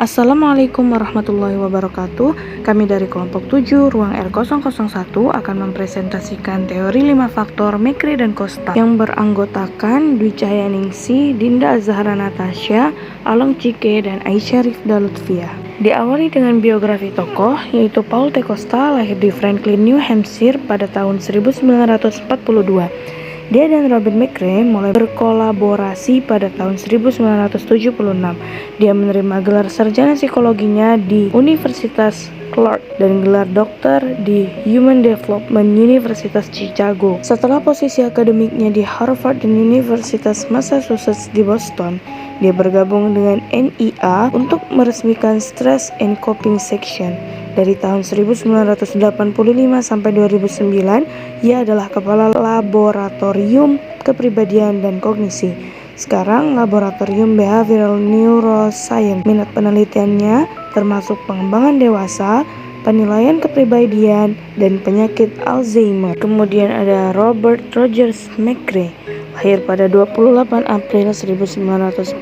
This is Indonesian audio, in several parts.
Assalamualaikum warahmatullahi wabarakatuh. Kami dari kelompok 7 ruang R001 akan mempresentasikan teori 5 faktor Mekre dan Costa yang beranggotakan Dwi Cahyaningsih, Dinda Azhara Natasha, Along Cike, dan Aisyah Rifda Lutfiah. Diawali dengan biografi tokoh, yaitu Paul T. Costa lahir di Franklin, New Hampshire pada tahun 1942. Dia dan Robert Mekre mulai berkolaborasi pada tahun 1976. Dia menerima gelar sarjana psikologinya di Universitas Clark dan gelar dokter di Human Development Universitas Chicago. Setelah posisi akademiknya di Harvard dan Universitas Massachusetts di Boston, dia bergabung dengan NIA untuk meresmikan Stress and Coping Section. Dari tahun 1985 sampai 2009, ia adalah kepala laboratorium kepribadian dan kognisi. Sekarang Laboratorium Behavioral Neuroscience. Minat penelitiannya termasuk pengembangan dewasa, penilaian kepribadian, dan penyakit Alzheimer. Kemudian ada Robert Rogers Mekre, lahir pada 28 April 1949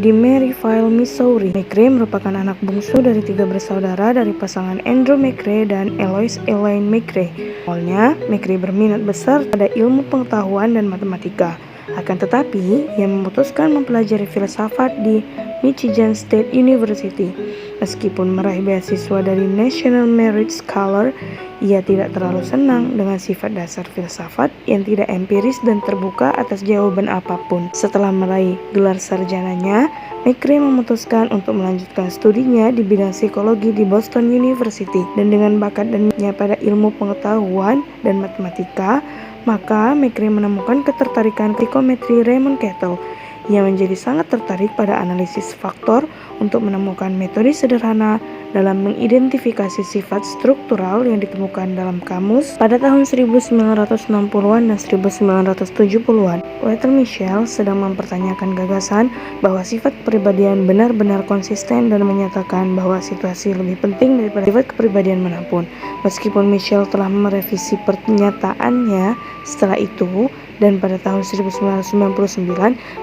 di Maryville, Missouri. Mekre merupakan anak bungsu dari 3 bersaudara dari pasangan Andrew Mekre dan Eloise Elaine Mekre. Awalnya, Mekre berminat besar pada ilmu pengetahuan dan matematika. Akan tetapi, ia memutuskan mempelajari filsafat di Michigan State University. Meskipun meraih beasiswa dari National Merit Scholar, ia tidak terlalu senang dengan sifat dasar filsafat yang tidak empiris dan terbuka atas jawaban apapun. Setelah meraih gelar sarjananya, Mekre memutuskan untuk melanjutkan studinya di bidang psikologi di Boston University. Dan dengan bakat dan minatnya pada ilmu pengetahuan dan matematika, maka Mekre menemukan ketertarikan psikometri Raymond Cattell. Ia menjadi sangat tertarik pada analisis faktor untuk menemukan metode sederhana dalam mengidentifikasi sifat struktural yang ditemukan dalam kamus pada tahun 1960-an dan 1970-an. Walter Mischel sedang mempertanyakan gagasan bahwa sifat kepribadian benar-benar konsisten dan menyatakan bahwa situasi lebih penting daripada sifat kepribadian manapun. Meskipun Mischel telah merevisi pernyataannya setelah itu, dan pada tahun 1999,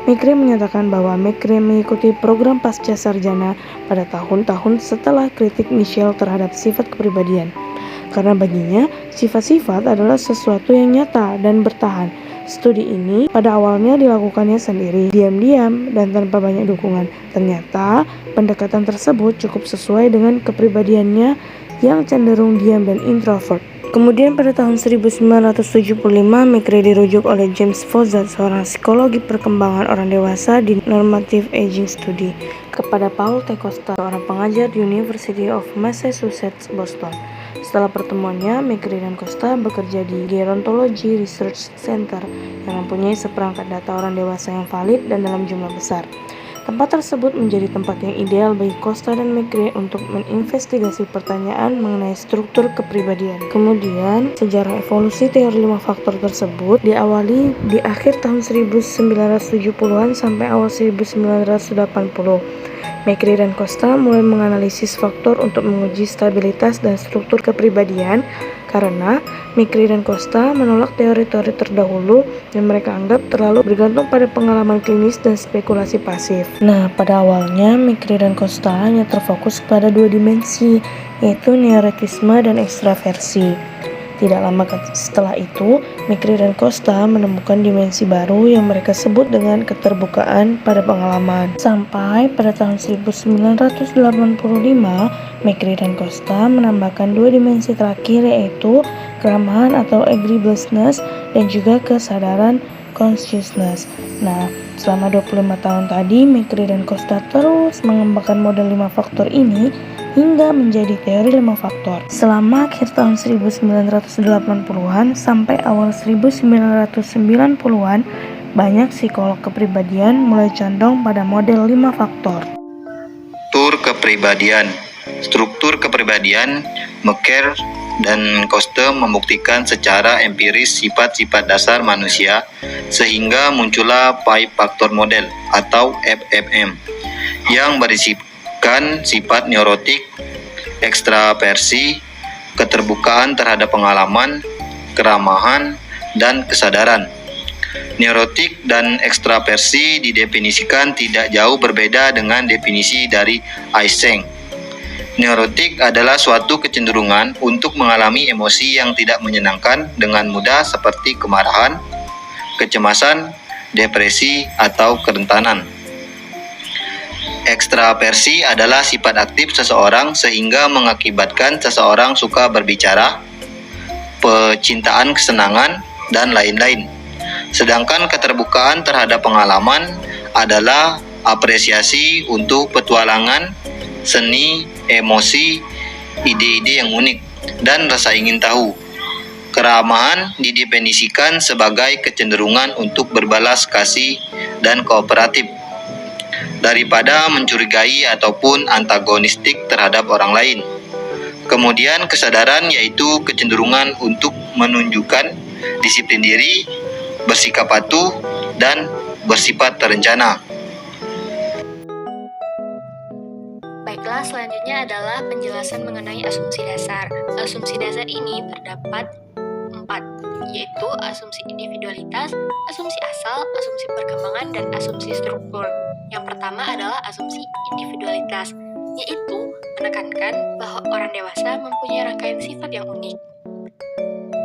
Mekre menyatakan bahwa Mekre mengikuti program pasca sarjana pada tahun-tahun setelah kritik Mischel terhadap sifat kepribadian. Karena baginya, sifat-sifat adalah sesuatu yang nyata dan bertahan. Studi ini pada awalnya dilakukannya sendiri, diam-diam, dan tanpa banyak dukungan. Ternyata, pendekatan tersebut cukup sesuai dengan kepribadiannya yang cenderung diam dan introvert. Kemudian pada tahun 1975, Mekre dirujuk oleh James Fozat, seorang psikologi perkembangan orang dewasa di Normative Aging Study, kepada Paul T. Costa, seorang pengajar di University of Massachusetts, Boston. Setelah pertemuannya, Mekre dan Costa bekerja di Gerontology Research Center yang mempunyai seperangkat data orang dewasa yang valid dan dalam jumlah besar. Tempat tersebut menjadi tempat yang ideal bagi Costa dan Mekre untuk menginvestigasi pertanyaan mengenai struktur kepribadian. Kemudian, sejarah evolusi teori 5 faktor tersebut diawali di akhir tahun 1970-an sampai awal 1980. Mekre dan Costa mulai menganalisis faktor untuk menguji stabilitas dan struktur kepribadian karena Mekre dan Costa menolak teori-teori terdahulu yang mereka anggap terlalu bergantung pada pengalaman klinis dan spekulasi pasif. Nah, pada awalnya Mekre dan Costa hanya terfokus pada 2 dimensi, yaitu neurotisme dan ekstraversi. Tidak lama setelah itu, Mekre dan Costa menemukan dimensi baru yang mereka sebut dengan keterbukaan pada pengalaman. Sampai pada tahun 1985, Mekre dan Costa menambahkan 2 dimensi terakhir, yaitu keramahan atau agreeableness dan juga kesadaran consciousness. Nah, selama 25 tahun tadi, Mekre dan Costa terus mengembangkan model 5 faktor ini hingga menjadi teori 5 faktor. Selama akhir tahun 1980-an sampai awal 1990-an, banyak psikolog kepribadian mulai condong pada model 5 faktor. Struktur kepribadian. Struktur kepribadian, Mekre dan Costa membuktikan secara empiris sifat-sifat dasar manusia sehingga muncullah 5 faktor model atau FFM yang berisikan sifat neurotik, ekstraversi, keterbukaan terhadap pengalaman, keramahan, dan kesadaran. Neurotik dan ekstraversi didefinisikan tidak jauh berbeda dengan definisi dari Eysenck. Neurotik adalah suatu kecenderungan untuk mengalami emosi yang tidak menyenangkan dengan mudah seperti kemarahan, kecemasan, depresi, atau kerentanan. Ekstraversi adalah sifat aktif seseorang sehingga mengakibatkan seseorang suka berbicara, pecintaan kesenangan, dan lain-lain. Sedangkan keterbukaan terhadap pengalaman adalah apresiasi untuk petualangan, seni, emosi, ide-ide yang unik, dan rasa ingin tahu. Keramahan didefinisikan sebagai kecenderungan untuk berbalas kasih dan kooperatif, daripada mencurigai ataupun antagonistik terhadap orang lain. Kemudian kesadaran yaitu kecenderungan untuk menunjukkan disiplin diri, bersikap patuh, dan bersifat terencana. Baiklah, selanjutnya adalah penjelasan mengenai asumsi dasar. Asumsi dasar ini terdapat 4, yaitu asumsi individualitas, asumsi asal, asumsi perkembangan, dan asumsi struktur. Yang pertama adalah asumsi individualitas, yaitu menekankan bahwa orang dewasa mempunyai rangkaian sifat yang unik.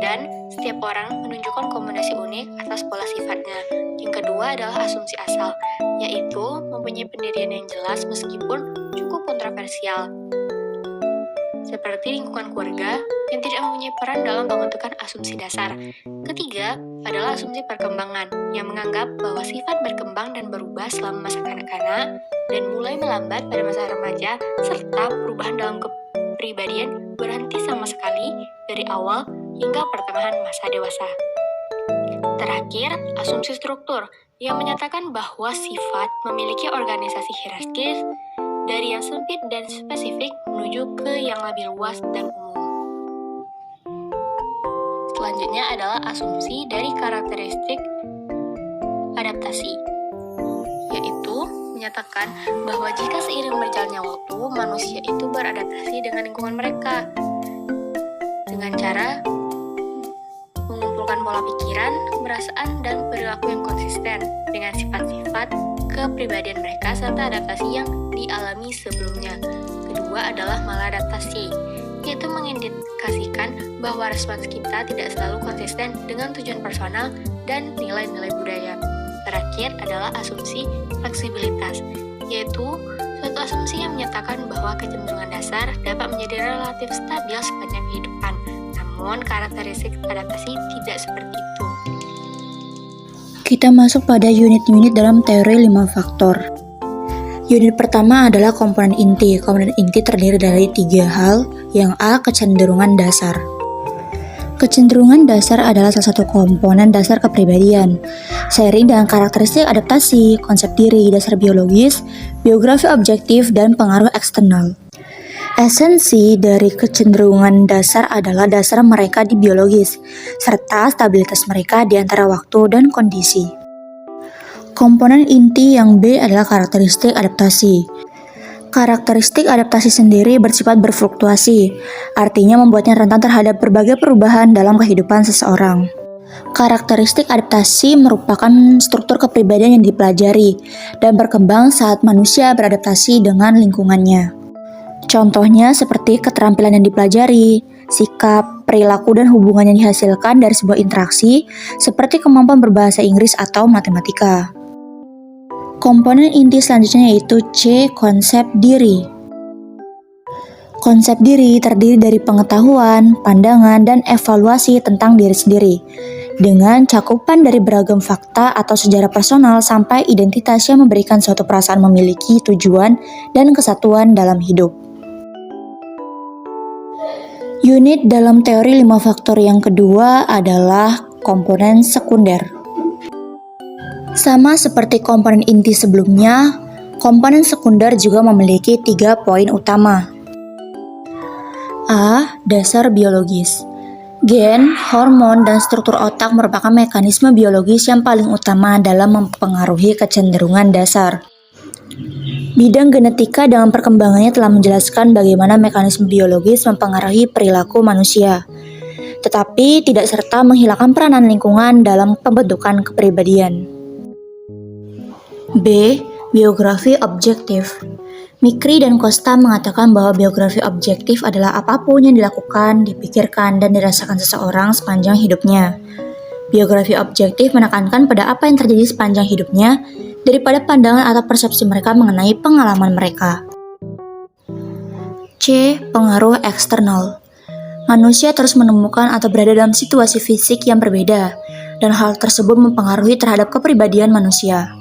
Dan setiap orang menunjukkan kombinasi unik atas pola sifatnya. Yang kedua adalah asumsi asal, yaitu mempunyai pendirian yang jelas meskipun cukup kontroversial, seperti lingkungan keluarga yang tidak mempunyai peran dalam pembentukan asumsi dasar. Ketiga adalah asumsi perkembangan, yang menganggap bahwa sifat berkembang dan berubah selama masa kanak-kanak dan mulai melambat pada masa remaja, serta perubahan dalam kepribadian berhenti sama sekali dari awal hingga pertengahan masa dewasa. Terakhir, asumsi struktur, yang menyatakan bahwa sifat memiliki organisasi hierarkis dari yang sempit dan spesifik menuju ke yang lebih luas dan umum. Selanjutnya adalah asumsi dari karakteristik adaptasi, yaitu menyatakan bahwa jika seiring berjalannya waktu, manusia itu beradaptasi dengan lingkungan mereka dengan cara mengumpulkan pola pikiran, perasaan, dan perilaku yang konsisten dengan sifat-sifat kepribadian mereka serta adaptasi yang dialami sebelumnya. Kedua adalah maladaptasi, yaitu mengindikasikan bahwa respons kita tidak selalu konsisten dengan tujuan personal dan nilai-nilai budaya. Terakhir adalah asumsi fleksibilitas, yaitu suatu asumsi yang menyatakan bahwa kecenderungan dasar dapat menjadi relatif stabil sepanjang kehidupan. Namun, karakteristik adaptasi tidak seperti itu. Kita masuk pada unit-unit dalam teori 5 faktor. Unit pertama adalah komponen inti. Komponen inti terdiri dari 3 hal. Yang A, kecenderungan dasar. Kecenderungan dasar adalah salah satu komponen dasar kepribadian. Seiring dengan karakteristik adaptasi, konsep diri, dasar biologis, biografi objektif, dan pengaruh eksternal. Esensi dari kecenderungan dasar adalah dasar mereka di biologis, serta stabilitas mereka di antara waktu dan kondisi. Komponen inti yang B adalah karakteristik adaptasi. Karakteristik adaptasi sendiri bersifat berfluktuasi, artinya membuatnya rentan terhadap berbagai perubahan dalam kehidupan seseorang. Karakteristik adaptasi merupakan struktur kepribadian yang dipelajari dan berkembang saat manusia beradaptasi dengan lingkungannya. Contohnya seperti keterampilan yang dipelajari, sikap, perilaku, dan hubungan yang dihasilkan dari sebuah interaksi, seperti kemampuan berbahasa Inggris atau matematika. Komponen inti selanjutnya yaitu C, konsep diri. Konsep diri terdiri dari pengetahuan, pandangan, dan evaluasi tentang diri sendiri, dengan cakupan dari beragam fakta atau sejarah personal sampai identitas yang memberikan suatu perasaan memiliki tujuan dan kesatuan dalam hidup. Unit dalam teori 5 faktor yang kedua adalah komponen sekunder. Sama seperti komponen inti sebelumnya, komponen sekunder juga memiliki 3 poin utama. A. Dasar biologis. Gen, hormon, dan struktur otak merupakan mekanisme biologis yang paling utama dalam mempengaruhi kecenderungan dasar. Bidang genetika dalam perkembangannya telah menjelaskan bagaimana mekanisme biologis mempengaruhi perilaku manusia. tetapi tidak serta menghilangkan peranan lingkungan dalam pembentukan kepribadian. B. Biografi objektif. Mikri dan Costa mengatakan bahwa biografi objektif adalah apapun yang dilakukan, dipikirkan, dan dirasakan seseorang sepanjang hidupnya. Biografi objektif menekankan pada apa yang terjadi sepanjang hidupnya daripada pandangan atau persepsi mereka mengenai pengalaman mereka. C. Pengaruh eksternal. Manusia terus menemukan atau berada dalam situasi fisik yang berbeda, dan hal tersebut mempengaruhi terhadap kepribadian manusia.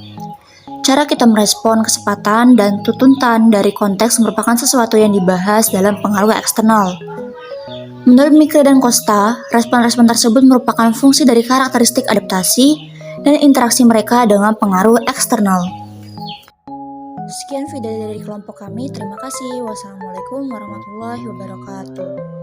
Cara kita merespon kesempatan dan tuntutan dari konteks merupakan sesuatu yang dibahas dalam pengaruh eksternal. Menurut Mikre dan Costa, respon-respon tersebut merupakan fungsi dari karakteristik adaptasi dan interaksi mereka dengan pengaruh eksternal. Sekian video dari kelompok kami. Terima kasih. Wassalamualaikum warahmatullahi wabarakatuh.